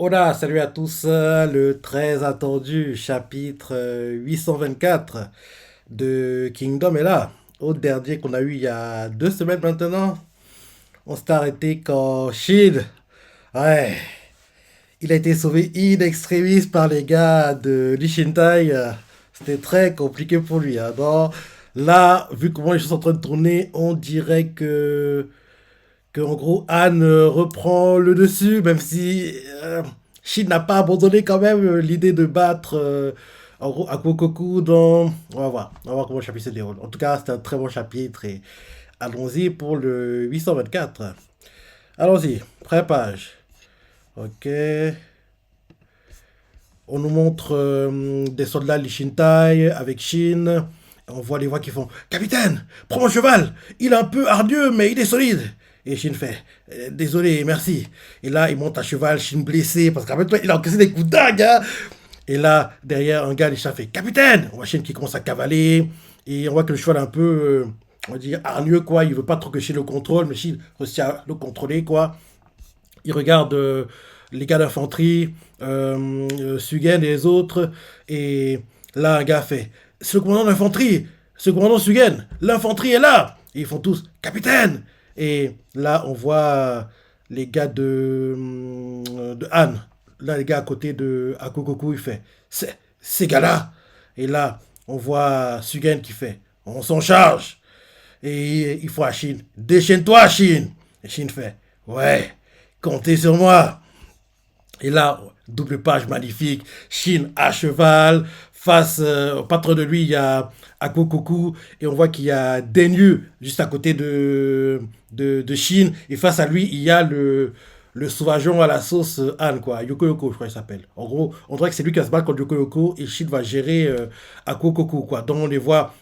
Hola, salut à tous. Le très attendu chapitre 824 de Kingdom est là. Au dernier qu'on a eu il y a 2 semaines maintenant, on s'est arrêté quand Shin, ouais, il a été sauvé in extremis par les gars de Lishintai. C'était très compliqué pour lui, hein. Bon, là, vu comment les choses sont en train de tourner, on dirait que en gros Anne reprend le dessus, même si Shin n'a pas abandonné quand même l'idée de battre en gros Akokoku dans... On va voir comment le chapitre se déroule. En tout cas, c'était un très bon chapitre et allons-y pour le 824. Allons-y, pré-page. Ok. On nous montre des soldats Lishintai avec Shin. On voit les voix qui font Capitaine, prends mon cheval. Il est un peu hardieux, mais il est solide. Et Shin fait désolé, merci. Et là, il monte à cheval, Shin blessé, parce qu'en fait, il a encaissé des coups dingues, hein. Et là, derrière, un gars, Lishin fait Capitaine. On voit Shin qui commence à cavaler. Et on voit que le cheval est un peu, on va dire, hargneux, quoi. Il veut pas trop que Shin le contrôle, mais Shin réussit à le contrôler, quoi. Il regarde les gars d'infanterie, Sugen et les autres, et là un gars fait c'est le commandant d'infanterie, c'est le commandant Sugen, l'infanterie est là. Et ils font tous capitaine. Et là on voit les gars de Han, là les gars à côté de Akokoku, il fait c'est ces gars-là. Et là on voit Sugen qui fait on s'en charge. Et il faut à Shin déchaîne-toi Shin. Et Shin fait ouais, comptez sur moi. Et là, double page magnifique, Shin à cheval, face au patron de lui, il y a Akokoku, et on voit qu'il y a Denyu juste à côté de Shin, et face à lui, il y a le sauvageon à la sauce Han, quoi, Yoko Yoko, je crois qu'il s'appelle. En gros, on dirait que c'est lui qui va se battre contre Yoko Yoko, et Shin va gérer Akokoku, quoi. Donc on les voit,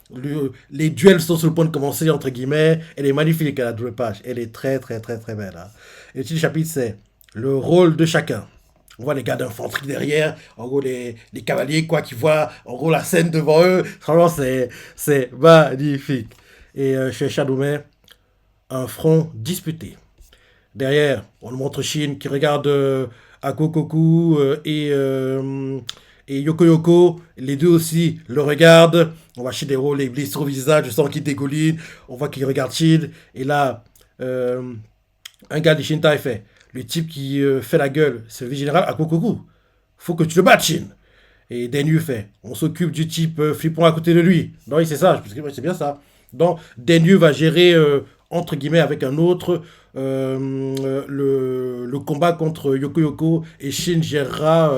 les duels sont sur le point de commencer, entre guillemets. Elle est magnifique, la double page, elle est très, très, très, très belle, hein. Et le petit chapitre, c'est le rôle de chacun. On voit les gars d'infanterie derrière, en gros les cavaliers quoi qui voient en gros la scène devant eux. Franchement c'est magnifique. Et chez Shadowmare, un front disputé. Derrière, on nous montre Shin qui regarde Akokoku et Yoko Yoko. Les deux aussi le regardent. On voit Shidero, les blessures au visage, le sang qui dégouline. On voit qu'il regarde Shin. Et là, un gars de Shintai fait le type qui fait la gueule, c'est le général Akokoku. Faut que tu le battes, Shin. Et Denyu fait on s'occupe du type flippant à côté de lui. Non, oui, c'est ça, parce que c'est bien ça. Donc, Denyu va gérer, entre guillemets, avec un autre, le combat contre Yoko Yoko et Shin gérera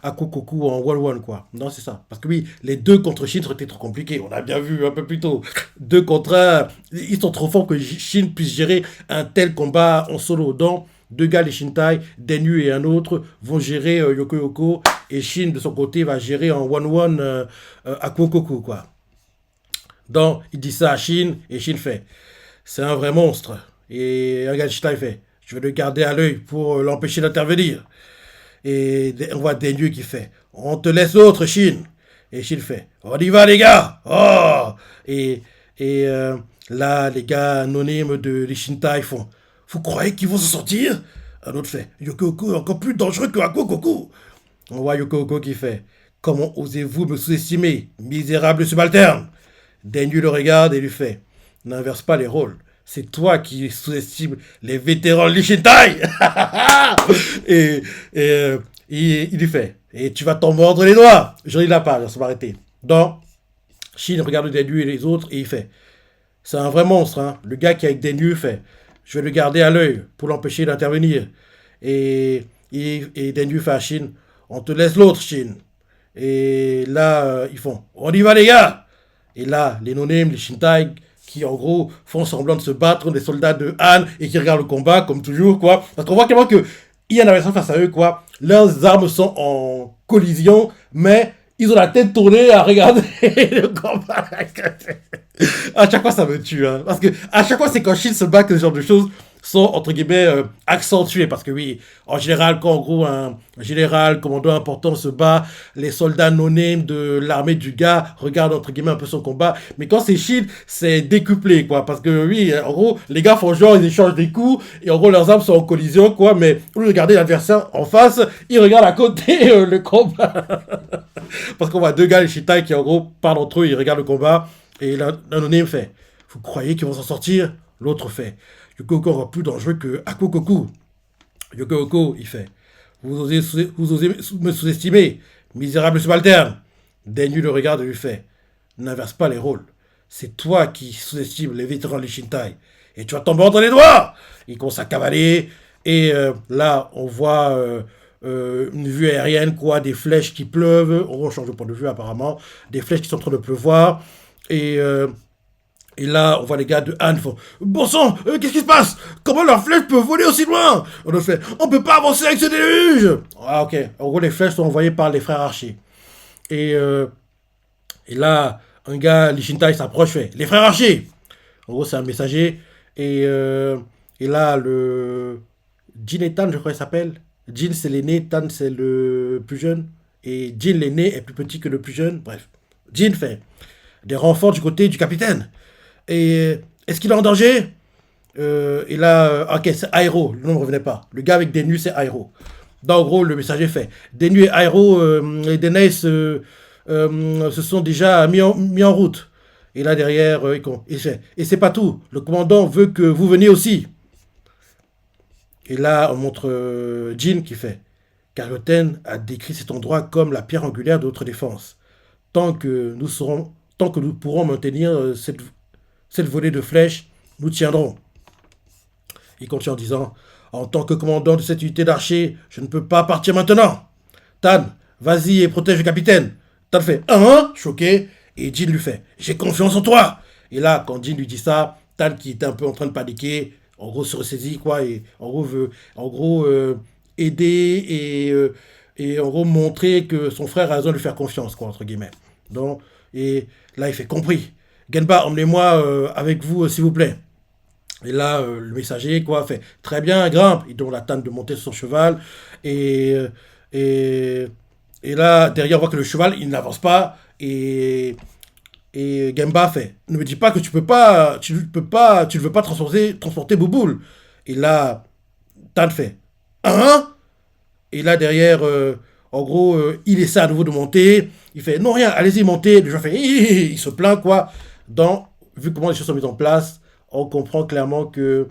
Akokoku en one-one, quoi. Non, c'est ça. Parce que oui, les deux contre Shin seraient trop compliqués. On a bien vu un peu plus tôt. Deux contre un, ils sont trop forts que Shin puisse gérer un tel combat en solo. Donc, deux gars, les Shintai, Denyu et un autre, vont gérer Yoko Yoko. Et Shin, de son côté, va gérer en one-one Akokoku, quoi. Donc, il dit ça à Shin, et Shin fait c'est un vrai monstre. Et un gars de Shintai fait je vais le garder à l'œil pour l'empêcher d'intervenir. Et on voit Denyu qui fait on te laisse l'autre, Shin. Et Shin fait on y va, les gars. Oh. Et, et là, les gars anonymes de les Shintai font vous croyez qu'ils vont se sortir. Un autre fait Yoko est encore plus dangereux que Akokoku. On voit Yoko qui fait comment osez-vous me sous-estimer, misérable subalterne. Denyu le regarde et lui fait n'inverse pas les rôles. C'est toi qui sous-estimes les vétérans Lishintai. et il lui fait et tu vas t'en mordre les doigts. Je lis la page, ça va arrêter. Donc, Shin regarde Denyu et les autres et il fait c'est un vrai monstre, hein. Le gars qui est avec Denyu fait je vais le garder à l'œil pour l'empêcher d'intervenir. Et Denyu fait à Shin on te laisse l'autre, Shin. Et là, ils font on y va, les gars. Et là, les nonems, les Shintai, qui en gros font semblant de se battre, des soldats de Han et qui regardent le combat comme toujours, quoi. Parce qu'on voit clairement que il y a un adversaire face à eux, quoi. Leurs armes sont en collision, mais ils ont la tête tournée à regarder le combat. À chaque fois, ça me tue, hein. Parce que à chaque fois, c'est quand Shin se bat que ce genre de choses. sont, entre guillemets, accentués. Parce que oui, en général, quand en gros un général, commandant important se bat, les soldats non-name de l'armée du gars regardent, entre guillemets, un peu son combat. Mais quand c'est Shin, c'est décuplé, quoi. Parce que oui, en gros, les gars font genre, ils échangent des coups, et en gros, leurs armes sont en collision, quoi. Mais au lieu de regarder l'adversaire en face, ils regardent à côté le combat. Parce qu'on voit deux gars, les Shitai, qui en gros parlent entre eux, ils regardent le combat, et l'anonyme fait: vous croyez qu'ils vont s'en sortir? L'autre fait: Yoko est encore plus dangereux que Akukoku. Yoko, il fait: vous osez me sous-estimer, misérable subalterne. Denyu le regarde et lui fait: n'inverse pas les rôles. C'est toi qui sous-estimes les vétérans de Shintai. Et tu vas tomber entre les doigts. Il commence à cavaler. Et là, on voit une vue aérienne, quoi, des flèches qui pleuvent. On change de point de vue apparemment. Des flèches qui sont en train de pleuvoir. Et et là, on voit les gars de Han font: bon sang, qu'est-ce qui se passe? Comment leurs flèches peuvent voler aussi loin? On leur fait: on peut pas avancer avec ce déluge. Ah, ok. En gros, les flèches sont envoyées par les frères archers. Et, euh, et là, un gars, Lishintai, s'approche, fait: les frères archers. En gros, c'est un messager. Et là, le Jin et Tan, je crois qu'il s'appelle. Jin, c'est l'aîné, Tan, c'est le plus jeune. Et Jin, l'aîné, est plus petit que le plus jeune. Bref. Jin fait: des renforts du côté du capitaine. Et est-ce qu'il est en danger? Et là, ok, c'est Airo, le nom ne revenait pas. Le gars avec Denu, c'est Airo. Donc, en gros, le messager fait: Denu et Airo et Denais se sont déjà mis en route. Et là, derrière, il fait: et c'est pas tout, le commandant veut que vous veniez aussi. Et là, on montre Jin qui fait: Karoten a décrit cet endroit comme la pierre angulaire de notre défense. Tant que nous pourrons maintenir cette volée de flèches, nous tiendrons. Il continue en disant: en tant que commandant de cette unité d'archers, je ne peux pas partir maintenant. Tan, vas-y et protège le capitaine. Tan fait: hein, choqué. Et Jin lui fait: j'ai confiance en toi. Et là, quand Jin lui dit ça, Tan, qui était un peu en train de paniquer, en gros se ressaisit, quoi, et en gros veut aider et en gros montrer que son frère a raison de lui faire confiance, quoi, entre guillemets. Donc, et là, il fait: compris. Genba, emmenez-moi avec vous, s'il vous plaît. Et là, le messager, quoi, fait: très bien, grimpe. Il demande à Tan de monter sur son cheval. Et, et, et là, derrière, on voit que le cheval, il n'avance pas. Et Gemba fait: ne me dis pas que tu ne veux pas transporter Bouboule. Et là, Tan fait: hein? Et là, derrière, en gros, il essaie à nouveau de monter. Il fait: non, rien, allez-y, montez. Le joueur fait: il se plaint, quoi. Donc, vu comment les choses sont mises en place, on comprend clairement que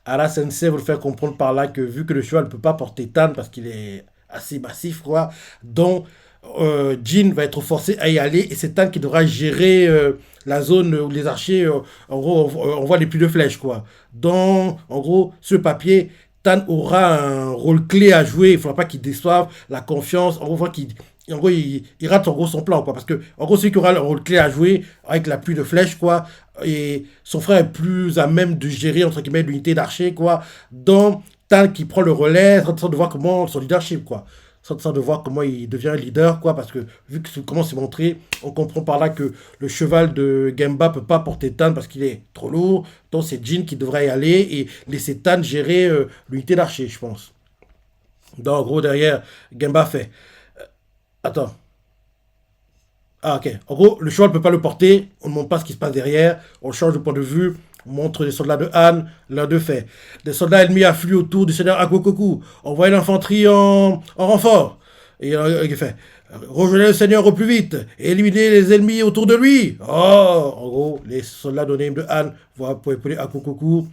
Ara Sensei veut le faire comprendre par là que vu que le cheval ne peut pas porter Tan parce qu'il est assez massif, quoi, donc Jin va être forcé à y aller et c'est Tan qui devra gérer la zone où les archers, en gros, on voit les pluies de flèches, quoi. Donc, en gros, sur le papier, Tan aura un rôle clé à jouer. Il ne faudra pas qu'il déçoive la confiance. En gros, il rate en gros son plan, quoi. Parce que, en gros, celui qui aura un rôle clé à jouer avec la pluie de flèches, quoi. Et son frère est plus à même de gérer, entre guillemets, l'unité d'archer, quoi. Donc, Tan qui prend le relais, en train de voir comment son leadership, quoi. En train de voir comment il devient leader, quoi. Parce que, vu que comment c'est montré, on comprend par là que le cheval de Gemba peut pas porter Tan parce qu'il est trop lourd. Donc, c'est Jin qui devrait y aller et laisser Tan gérer l'unité d'archer, je pense. Donc, en gros, derrière, Gemba fait: attends. Ah, ok. En gros, le cheval ne peut pas le porter. On ne montre pas ce qui se passe derrière. On change de point de vue. On montre les soldats de Han. L'un d'eux fait: des soldats ennemis affluent autour du seigneur Akokoku. Envoyez l'infanterie en renfort. Et il fait: rejoignez le seigneur au plus vite. Et éliminez les ennemis autour de lui. Oh, en gros, les soldats de Han vont pour épauler Akokoku.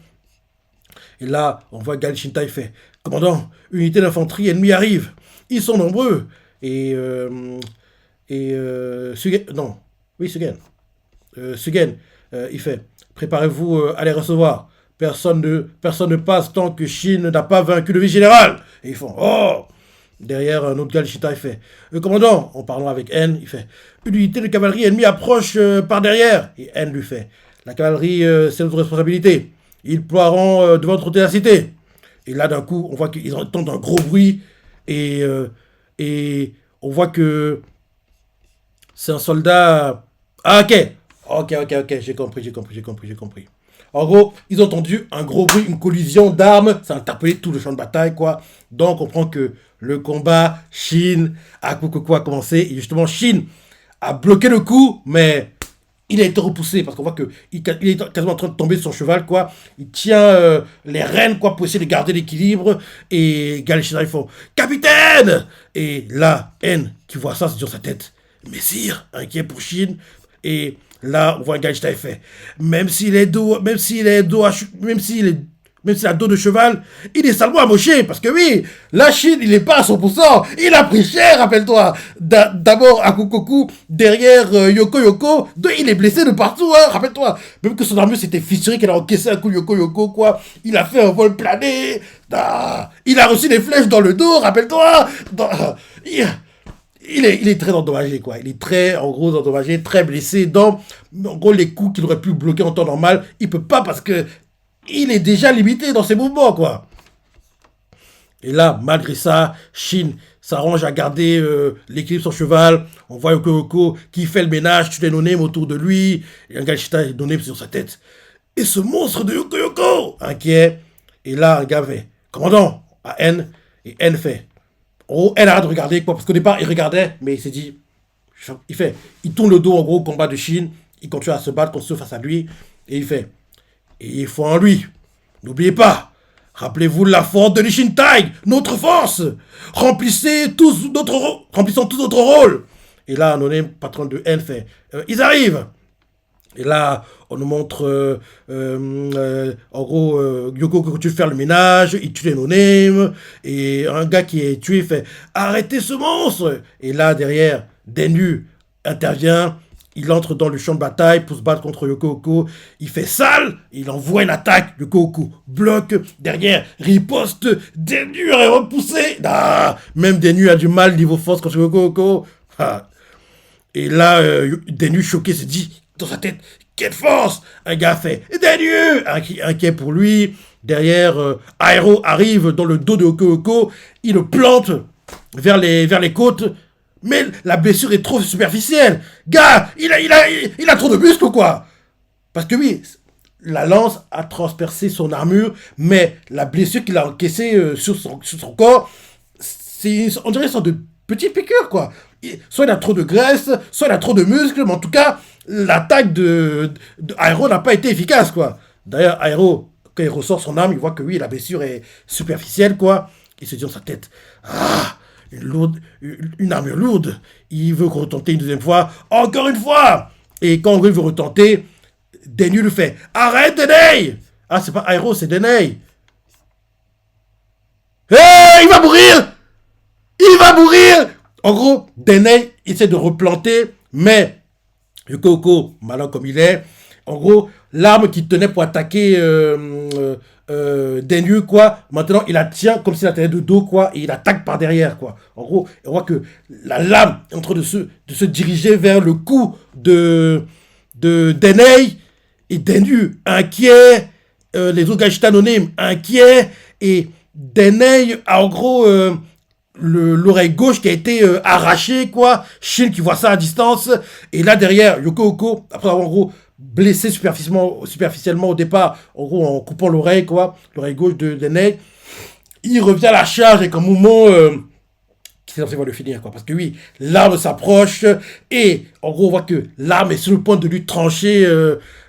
Et là, on voit Gal Shintai fait: commandant, unité d'infanterie ennemie arrive. Ils sont nombreux. Et Sugen, non, oui, Sugen, il fait: préparez-vous à les recevoir. Personne ne passe tant que Shin n'a pas vaincu le vice-général. Et ils font: oh. Derrière, un autre gars, il fait: commandant, en parlant avec N, il fait: une unité de cavalerie ennemie approche par derrière. Et N lui fait: la cavalerie, c'est notre responsabilité. Ils ploieront devant notre ténacité. Et là, d'un coup, on voit qu'ils entendent un gros bruit. Et, et on voit que c'est un soldat. Ah, ok. Ok. J'ai compris. En gros, ils ont entendu un gros bruit, une collision d'armes. Ça a interpellé tout le champ de bataille, quoi. Donc, on comprend que le combat Shin à Kokoko a commencé. Et justement, Shin a bloqué le coup, mais il a été repoussé parce qu'on voit qu'il est quasiment en train de tomber de son cheval, quoi. Il tient les rênes, quoi, pour essayer de garder l'équilibre. Et Galishina, ils font Capitaine! Et là, N, qui voit ça, c'est sur sa tête. Mais sire, inquiet pour Shin. Et là, on voit un Galishina, il fait même s'il est dos, même s'il est dos, même s'il est. Même s'il a dos de cheval, il est salement amoché. Parce que oui, la Chine, il n'est pas à 100%. Il a pris cher, rappelle-toi. D'abord à Kokoku, derrière Yoko Yoko. Il est blessé de partout, hein, rappelle-toi. Même que son armure s'était fissurée, qu'il a encaissé un coup Yoko Yoko, quoi. Il a fait un vol plané. Il a reçu des flèches dans le dos, rappelle-toi. Il est très endommagé, quoi. Il est très, en gros, endommagé, très blessé. Donc, en gros, les coups qu'il aurait pu bloquer en temps normal, il peut pas parce que il est déjà limité dans ses mouvements, quoi. Et là, malgré ça, Shin s'arrange à garder l'équilibre sur cheval. On voit Yoko Yoko qui fait le ménage, tu les no-name autour de lui. Et un Galishita est no-name sur sa tête. Et ce monstre de Yoko Yoko, inquiet. Et là, un gars fait commandant à N. Et N fait. Oh, N arrête de regarder, quoi. Parce qu'au départ, il regardait, mais il s'est dit. Il tourne le dos, en gros, au combat de Shin. Il continue à se battre contre ceux face à lui. Et il fait. Et il faut en lui. N'oubliez pas, rappelez-vous la force de l'Ishintai, notre force. Remplissons tous notre rôle. Et là, on est patron de N fait, ils arrivent. Et là, on nous montre, en gros, Yoko continue de faire le ménage, il tue les no-name, et un gars qui est tué fait, arrêtez ce monstre. Et là, derrière, Denu intervient. Il entre dans le champ de bataille pour se battre contre Yoko Oko. Il fait sale, il envoie une attaque. Yoko Oko bloque, derrière, riposte. Denu est repoussé. Même Denu a du mal niveau force contre Yoko Oko. Et là, Denu choqué se dit dans sa tête, quelle force. Un gars fait Denu, inquiet pour lui. Derrière, Aero arrive dans le dos de Yoko Oko. Il le plante vers les côtes. Mais la blessure est trop superficielle. Gars, il a trop de muscles ou quoi? Parce que oui, la lance a transpercé son armure, mais la blessure qu'il a encaissée sur son corps, on dirait une sorte de petite piqûre, quoi. Soit il a trop de graisse, soit il a trop de muscles, mais en tout cas, l'attaque de Aero n'a pas été efficace, quoi. D'ailleurs, Aero, quand il ressort son arme, il voit que oui, la blessure est superficielle, quoi. Il se dit dans sa tête, une armure lourde. Il veut retenter une deuxième fois. Encore une fois. Et quand il veut retenter, Denu le fait. Arrête, Denei. C'est pas Aero, c'est Denei. Il va mourir. Il va mourir. En gros, Denei essaie de replanter, mais Yoko Oko, malin comme il est, en gros, l'arme qu'il tenait pour attaquer Denu, quoi, maintenant il la tient comme s'il la tenait de dos, quoi, et il attaque par derrière, quoi. En gros, on voit que la lame est en train de se diriger vers le cou de Denei, et Denu inquiet, les autres Galishita no-name inquiets, et Denei a en gros l'oreille gauche qui a été arrachée, quoi. Shin qui voit ça à distance, et là derrière, Yoko Oko, après avoir en gros blessé superficiellement au départ, en gros en coupant l'oreille, quoi, l'oreille gauche de Denei, il revient à la charge avec un mouvement qui s'est censé le finir, quoi, parce que oui, l'arme s'approche, et en gros on voit que l'arme est sur le point de lui trancher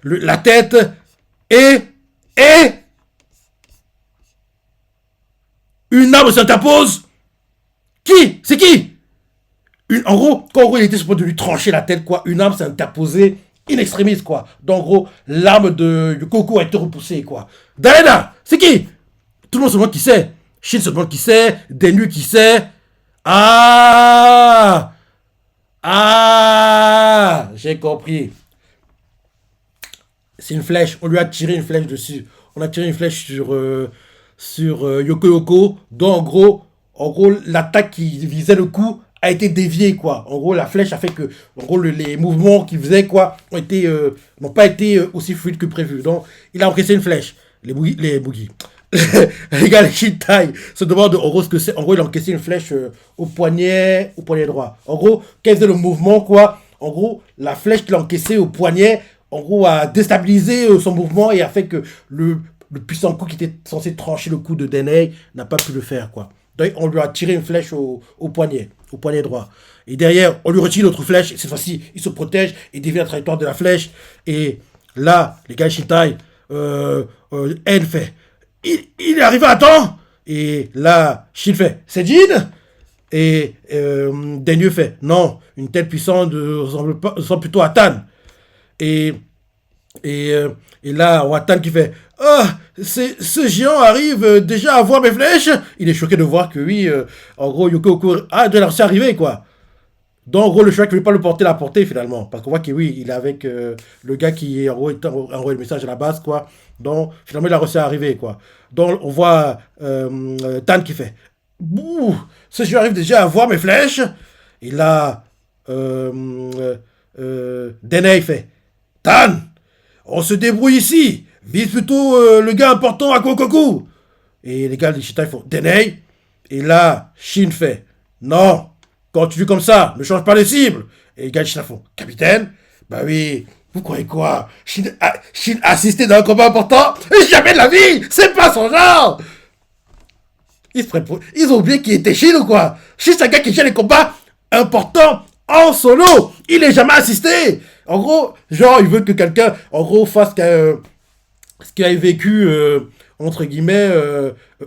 la tête, et une arme s'interpose. Qui? C'est qui? En gros, quand il était sur le point de lui trancher la tête, quoi, une arme s'est interposée in extremis, quoi. Donc, en gros, l'arme de Yoko a été repoussée, quoi. Diana, c'est qui? Tout le monde se demande qui c'est. Shin se demande qui c'est. Denu qui c'est. J'ai compris. C'est une flèche. On lui a tiré une flèche dessus. On a tiré une flèche sur Yoko Yoko. Donc, en gros, l'attaque qui visait le cou a été déviée, quoi. En gros, la flèche a fait que, en gros, les mouvements qu'il faisait, quoi, n'ont pas été aussi fluides que prévu. Donc, il a encaissé une flèche. Les boogies. Les gars, les Shintai se demandent, en gros, ce que c'est. En gros, il a encaissé une flèche au poignet droit. En gros, quand il faisait le mouvement, quoi, en gros, la flèche qu'il a encaissée au poignet, en gros, a déstabilisé son mouvement et a fait que le puissant coup qui était censé trancher le cou de Danae n'a pas pu le faire, quoi. Donc, on lui a tiré une flèche au poignet droit. Et derrière, on lui retire l'autre flèche. Et cette fois-ci, il se protège et dévie la trajectoire de la flèche. Et là, les gars de Shintai, N fait, il est arrivé à temps. Et là, Shin fait, c'est Jin. Et Denyu fait, non, une telle puissance ressemble plutôt à Tan. Et, et là, Watan qui fait, ah, ce géant arrive déjà à voir mes flèches. Il est choqué de voir que oui, en gros, Yoko Oko a de l'argent arrivé, quoi. Donc, en gros, le choix qui ne veut pas le porter, l'a porté finalement. Parce qu'on voit que oui, il est avec le gars qui est en gros envoyé le message à la base, quoi. Donc, finalement, il a réussi à arriver, quoi. Donc, on voit Tan qui fait, bouh, ce géant arrive déjà à voir mes flèches. Et là, Dene fait, Tan, on se débrouille ici. Vise plutôt le gars important à Kokoku. Et les gars de Shitai font Denei. Et là, Shin fait non, continue comme ça, ne change pas les cibles. Et les gars de Shitai font Capitaine, bah oui, vous croyez quoi? Shin a assisté dans un combat important? Jamais de la vie, c'est pas son genre. Ils ont oublié qu'il était Shin ou quoi? Shin, c'est un gars qui gère les combats importants en solo. Il n'est jamais assisté. En gros, genre, il veut que quelqu'un, en gros, fasse ce qu'il a vécu, entre guillemets,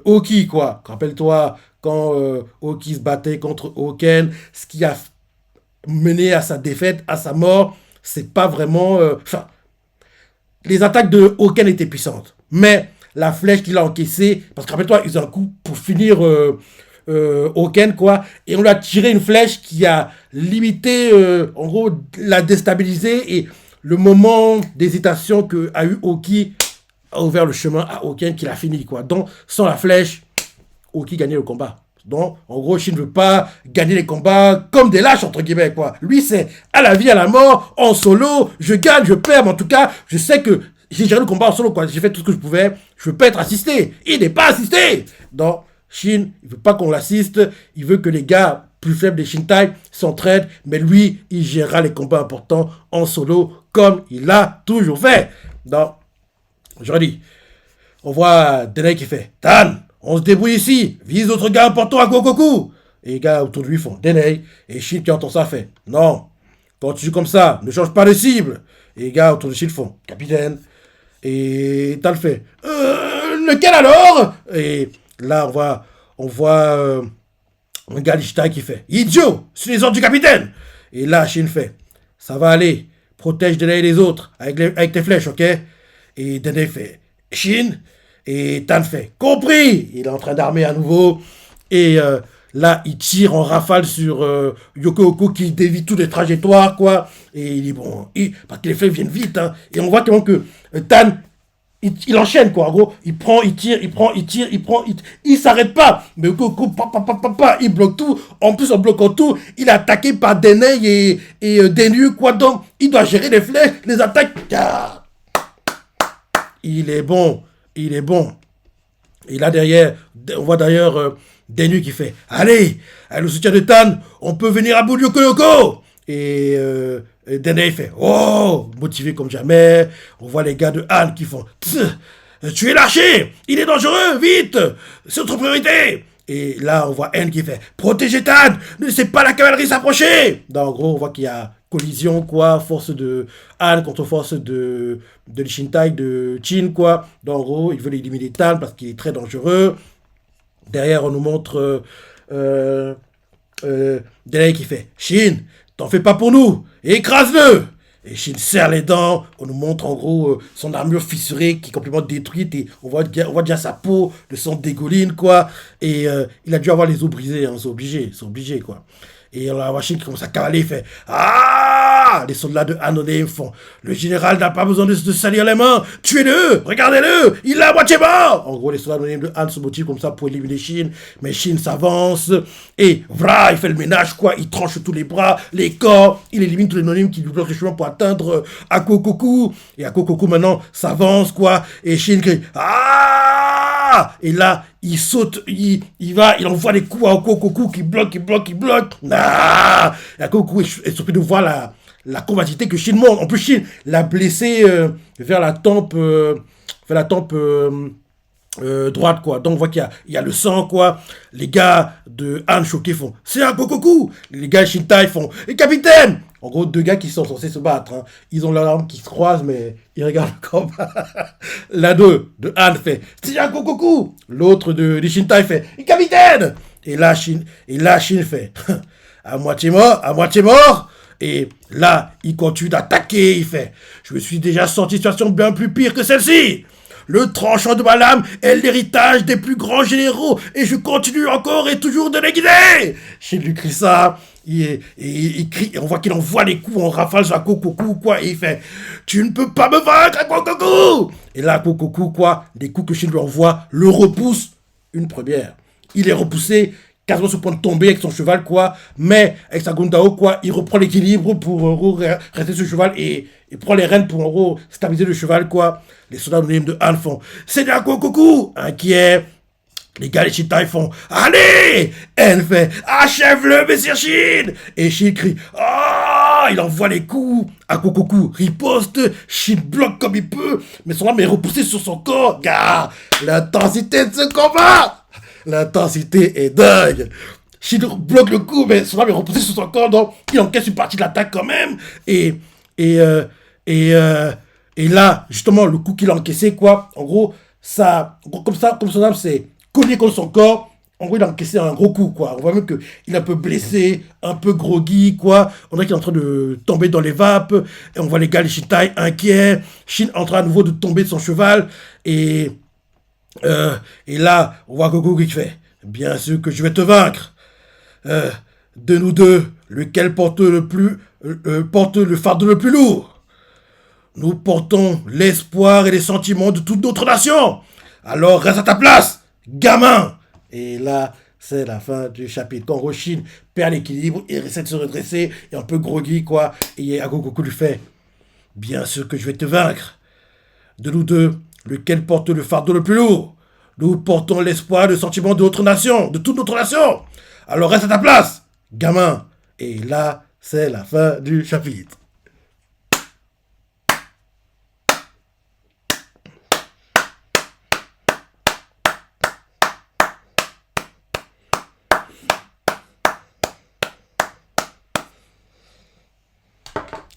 Oki, quoi. Rappelle-toi, quand Oki se battait contre Oken, ce qui a mené à sa défaite, à sa mort, c'est pas vraiment... Enfin, les attaques de Oken étaient puissantes. Mais la flèche qu'il a encaissée, parce que rappelle-toi, ils ont un coup pour finir... Oken, quoi, et on lui a tiré une flèche qui a limité, en gros, l'a déstabilisé, et le moment d'hésitation que a eu Oki a ouvert le chemin à Oken qui l'a fini, quoi. Donc, sans la flèche, Oki gagnait le combat. Donc, en gros, Shin ne veut pas gagner les combats comme des lâches, entre guillemets, quoi. Lui, c'est à la vie, à la mort, en solo, je gagne, je perds, mais en tout cas, je sais que j'ai géré le combat en solo, quoi. J'ai fait tout ce que je pouvais, je veux pas être assisté. Il n'est pas assisté. Donc, Shin, il veut pas qu'on l'assiste, il veut que les gars plus faibles des Shintai s'entraident, mais lui, il gérera les combats importants en solo, comme il l'a toujours fait. Donc, aujourd'hui, on voit Dene qui fait Tan, on se débrouille ici, vise d'autres gars importants à Gokoku. Et les gars autour de lui font Dene, et Shin qui entend ça fait non, continue comme ça, ne change pas de cible. Et les gars autour de Shin font Capitaine. Et Tan fait lequel alors? Et là, on voit un gars d'Ishtai qui fait idiot, c'est les ordres du capitaine. Et là, Shin fait ça va aller, protège Dene et les autres avec tes flèches, ok? Et Dene fait Shin. Et Tan fait compris. Il est en train d'armer à nouveau. Et là, il tire en rafale sur Yoko Oko qui dévie toutes les trajectoires, quoi. Et il dit bon, parce que les flèches viennent vite, hein. Et on voit comment que Tan. Il enchaîne, quoi. En gros, il prend, il tire, il s'arrête pas. Mais Goku, il bloque tout. En plus, en bloquant tout, il est attaqué par Denei et Denyu, quoi. Donc, il doit gérer les flèches, les attaques. Ah. Il est bon. Et là, derrière, on voit d'ailleurs Denyu qui fait allez, avec le soutien de Tan, on peut venir à bout de Yoko Yoko. Et Dene fait oh, motivé comme jamais. On voit les gars de Han qui font tu es lâché, il est dangereux, vite, c'est notre priorité. Et là, on voit N qui fait protégez Tan, ne laissez pas la cavalerie s'approcher. Donc, en gros, on voit qu'il y a collision, quoi, force de Han contre force de Shintai, de Chin, quoi. Donc, en gros, ils veulent éliminer Tan parce qu'il est très dangereux. Derrière, on nous montre Dene qui fait Shin, t'en fais pas pour nous, écrase-le. Et Shin serre les dents, on nous montre en gros son armure fissurée qui est complètement détruite et on voit déjà sa peau, le sang dégouline, quoi. Et il a dû avoir les os brisés, hein, c'est obligé, quoi. Et on voit Shin qui commence à cavaler, il fait ah, les soldats de Hanone font le général n'a pas besoin de se salir les mains, tuez-le, regardez-le, il est à moitié mort. En gros, les soldats de Han se motivent comme ça pour éliminer Shin, mais Shin s'avance et voilà, il fait le ménage, quoi. Il tranche tous les bras, les corps, il élimine tous les nonimes qui lui bloquent le chemin pour atteindre Akokoku. Et Akokoku maintenant s'avance, quoi. Et Shin crie ah. Et là, il saute, il envoie des coups à Akokoku qui bloque. Ah. Et Akokoku est surpris de voir la combativité que Shin montre. En plus, Shin l'a blessé vers la tempe, droite, quoi. Donc on voit qu'il y a le sang, quoi. Les gars de Han choqués font c'est un Gokoku. Les gars de Shintai font et capitaine. En gros, deux gars qui sont censés se battre, hein. Ils ont leurs armes qui se croisent, mais ils regardent le combat. L'un d'eux, de Han, fait c'est un Gokoku. L'autre de Shintai fait et capitaine. Et là, Shin fait à moitié mort, à moitié mort. Et là, il continue d'attaquer. Il fait je me suis déjà sorti de situation bien plus pire que celle-ci. Le tranchant de ma lame est l'héritage des plus grands généraux et je continue encore et toujours de les guider. Shin lui crie ça. Il crie, on voit qu'il envoie les coups en rafale sur Gokoku, quoi. Et il fait tu ne peux pas me vaincre, Gokoku. Et là, Gokoku, quoi, les coups que Shin lui envoie le repoussent une première. Il est repoussé quasiment sur le point de tomber avec son cheval, quoi. Mais avec sa Gundao, quoi, il reprend l'équilibre pour rester sur le cheval et prend les rênes pour en gros stabiliser le cheval, quoi. Les soldats anonymes de Han font c'est bien Gokoku, inquiet. Les gars de Shintai font allez. Elle fait achève-le, Messire Shin. Et Shin crie ah. Il envoie les coups à Gokoku, riposte. Shin bloque comme il peut, mais son âme est repoussée sur son corps. Gars, l'intensité de ce combat. L'intensité est dingue. Shin bloque le coup, mais son âme est repoussée sur son corps, donc il encaisse une partie de l'attaque quand même. Et là, justement, le coup qu'il a encaissé, quoi, en gros, ça, comme son âme s'est cogné contre son corps, en gros, il a encaissé un gros coup, quoi. On voit même qu'il est un peu blessé, un peu groggy, quoi. On dirait qu'il est en train de tomber dans les vapes. Et on voit les gars de Shintai inquiets. Shin en train à nouveau de tomber de son cheval. Et là, on voit Goku qui fait bien sûr que je vais te vaincre. De nous deux, lequel porte le fardeau le plus lourd? Nous portons l'espoir et les sentiments de toute notre nation. Alors reste à ta place, gamin. Et là, c'est la fin du chapitre. Quand Roshin perd l'équilibre, il essaie de se redresser, et un peu groggy, quoi. Et Goku lui fait bien sûr que je vais te vaincre. De nous deux, lequel porte le fardeau le plus lourd? Nous portons l'espoir et le sentiment de notre nation, de toute notre nation. Alors reste à ta place, gamin. Et là, c'est la fin du chapitre.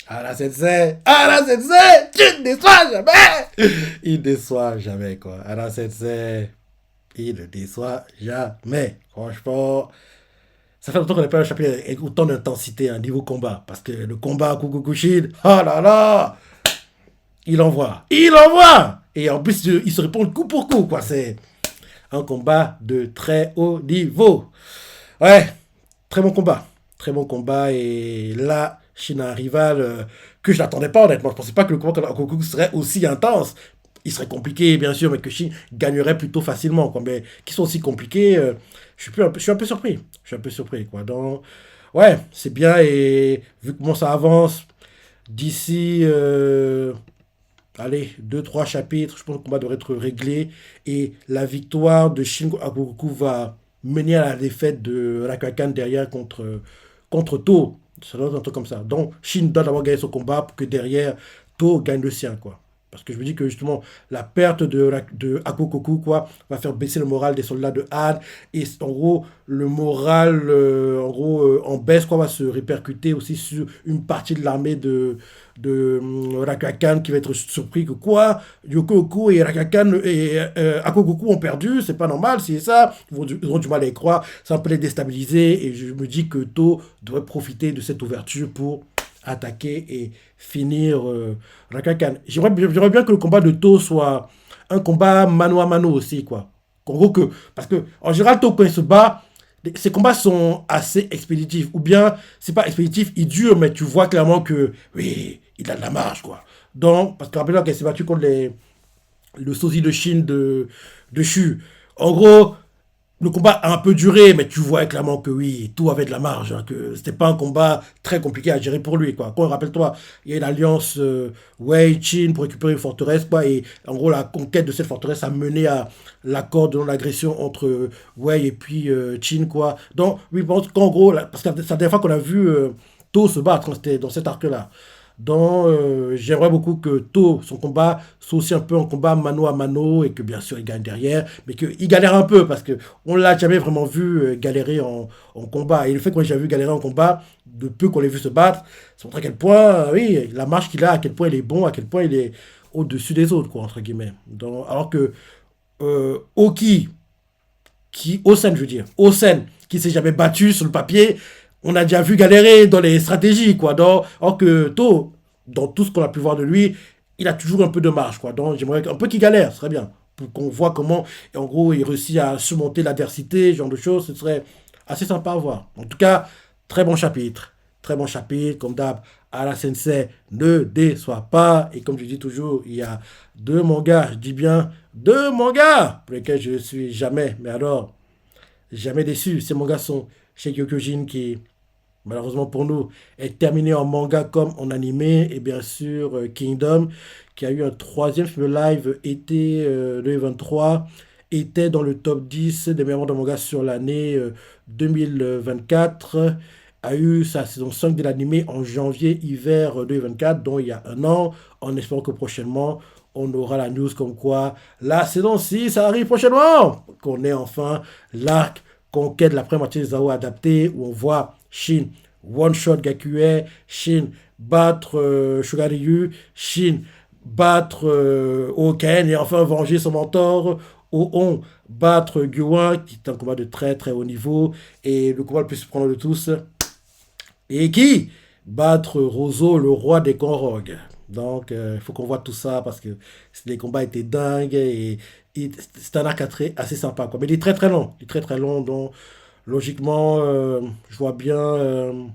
Ara Sensei, tu ne déçois jamais. Il ne déçoit jamais, quoi. Ara Sensei, il ne déçoit jamais. Franchement, ça fait longtemps qu'on n'a pas un chapitre avec autant d'intensité, un niveau combat. Parce que le combat Kukukushin, oh là là, il envoie. Et en plus, ils se répondent coup pour coup, quoi. C'est un combat de très haut niveau. Ouais, très bon combat. Très bon combat. Et là, Shin a un rival que je n'attendais pas, honnêtement. Je ne pensais pas que le combat contre Goku serait aussi intense. Il serait compliqué, bien sûr, mais que Shin gagnerait plutôt facilement, quoi. Mais qui sont aussi compliqués, je suis un peu surpris. Je suis un peu surpris, quoi. Donc, ouais, c'est bien. Et vu comment ça avance, d'ici, allez, 2-3 chapitres, je pense que le combat devrait être réglé. Et la victoire de Shin à Goku va mener à la défaite de Rakuakan derrière contre To. Ça doit être un truc comme ça. Donc, Shin doit d'abord gagner son combat pour que derrière, To gagne le sien, quoi. Parce que je me dis que justement, la perte de Hakokoku, quoi, va faire baisser le moral des soldats de Han. Et en gros, le moral, en baisse, quoi, va se répercuter aussi sur une partie de l'armée de Rakuakan qui va être surpris que quoi, Yokoku et Rakuakan et Hakokoku ont perdu, c'est pas normal, c'est ça. Ils ont du mal à y croire, ça peut les déstabiliser. Et je me dis que To devrait profiter de cette ouverture pour attaquer et finir Rakuakan. J'aimerais bien que le combat de To soit un combat mano à mano aussi, quoi. En gros que, parce que en général, To, quand il se bat, ces combats sont assez expéditifs. Ou bien, c'est pas expéditif, il dure, mais tu vois clairement que, oui, il a de la marge, quoi. Donc, parce que rappelez-moi qu'elle s'est battue contre le sosie de Shin de Shu. En gros, le combat a un peu duré, mais tu vois clairement que oui, tout avait de la marge, hein, que c'était pas un combat très compliqué à gérer pour lui, quoi. Quand, rappelle-toi, il y a une alliance Wei-Chin pour récupérer une forteresse, quoi, et en gros, la conquête de cette forteresse a mené à l'accord de non-agression entre Wei et puis Chin, quoi. Donc, oui, parce qu'en gros, parce que c'est la dernière fois qu'on a vu To se battre, hein, c'était dans cet arc-là. Donc, j'aimerais beaucoup que To, son combat, soit aussi un peu un combat mano à mano et que bien sûr il gagne derrière, mais qu'il galère un peu parce que on l'a jamais vraiment vu galérer en combat. Et le fait qu'on l'ait jamais vu galérer en combat, de peu qu'on l'ait vu se battre, ça montre à quel point, oui, la marche qu'il a, à quel point il est bon, à quel point il est au-dessus des autres, quoi, entre guillemets. Donc, alors que Oki, Osen, je veux dire, Osen, qui s'est jamais battu sur le papier, on a déjà vu galérer dans les stratégies, quoi. Donc, alors que To, dans tout ce qu'on a pu voir de lui, il a toujours un peu de marge, quoi. Donc, j'aimerais un peu qu'il galère, ce serait bien. Pour qu'on voit comment, et en gros, il réussit à surmonter l'adversité, ce genre de choses, ce serait assez sympa à voir. En tout cas, très bon chapitre. Très bon chapitre, comme d'hab. Ala Sensei ne déçoit pas. Et comme je dis toujours, il y a deux mangas, je dis bien deux mangas, pour lesquels je ne suis jamais, mais alors, jamais déçu. Ces mangas sont chez Gyokujin qui, malheureusement pour nous, est terminé en manga comme en animé. Et bien sûr, Kingdom, qui a eu un troisième film live été 2023, était dans le top 10 des meilleurs de manga sur l'année 2024. A eu sa saison 5 de l'animé en janvier-hiver 2024, dont il y a un an, en espérant que prochainement, on aura la news comme quoi la saison 6 ça arrive prochainement. Qu'on ait enfin l'arc conquête de la première moitié des Zao adapté, où on voit Shin one-shot Gakue, Shin battre Shogaryu, Shin battre Oken et enfin venger son mentor, Oon battre Gyuan, qui est un combat de très très haut niveau, et le combat le plus surprenant de tous, et qui battre Rozo, le roi des Konrog. Donc, il faut qu'on voit tout ça parce que les combats étaient dingues et c'est un arc assez sympa, quoi. Mais il est très très long. Il est très très long. Donc, logiquement, je vois bien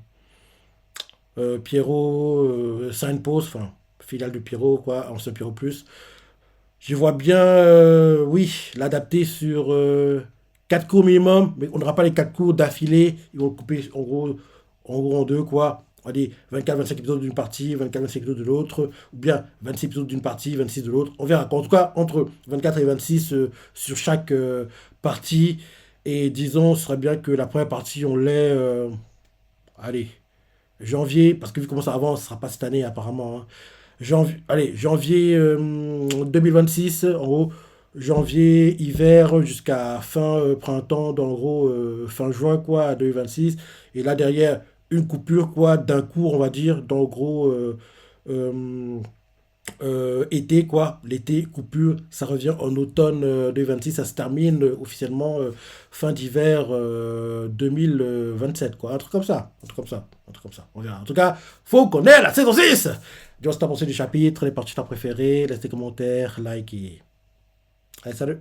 Pierrot, Signpost, enfin, filiale de Pierrot, quoi, ancien Pierrot Plus. Je vois bien, oui, l'adapter sur 4 cours minimum, mais on n'aura pas les 4 cours d'affilée. Ils vont le couper en gros en deux, quoi. On va dire 24-25 épisodes d'une partie, 24-25 épisodes de l'autre, ou bien 26 épisodes d'une partie, 26 de l'autre. On verra. En tout cas, entre 24 et 26 sur chaque partie. Et disons, ce serait bien que la première partie, on l'ait, allez, janvier, parce que vu comment ça avance, ce ne sera pas cette année apparemment, hein. Janvier 2026, en gros, janvier, hiver, jusqu'à fin printemps, dans en gros, fin juin, quoi, 2026. Et là, derrière, une coupure, quoi, d'un cours, on va dire, dans le gros, euh, été, quoi. L'été, coupure, ça revient en automne 2026, ça se termine officiellement fin d'hiver 2027, quoi. Un truc comme ça, un truc comme ça, un truc comme ça. On verra. En tout cas, faut qu'on ait la saison 6. Dis-moi ce que t'as pensé du chapitre, les parties que t'as préférées, laisse tes commentaires, like et... Allez, salut!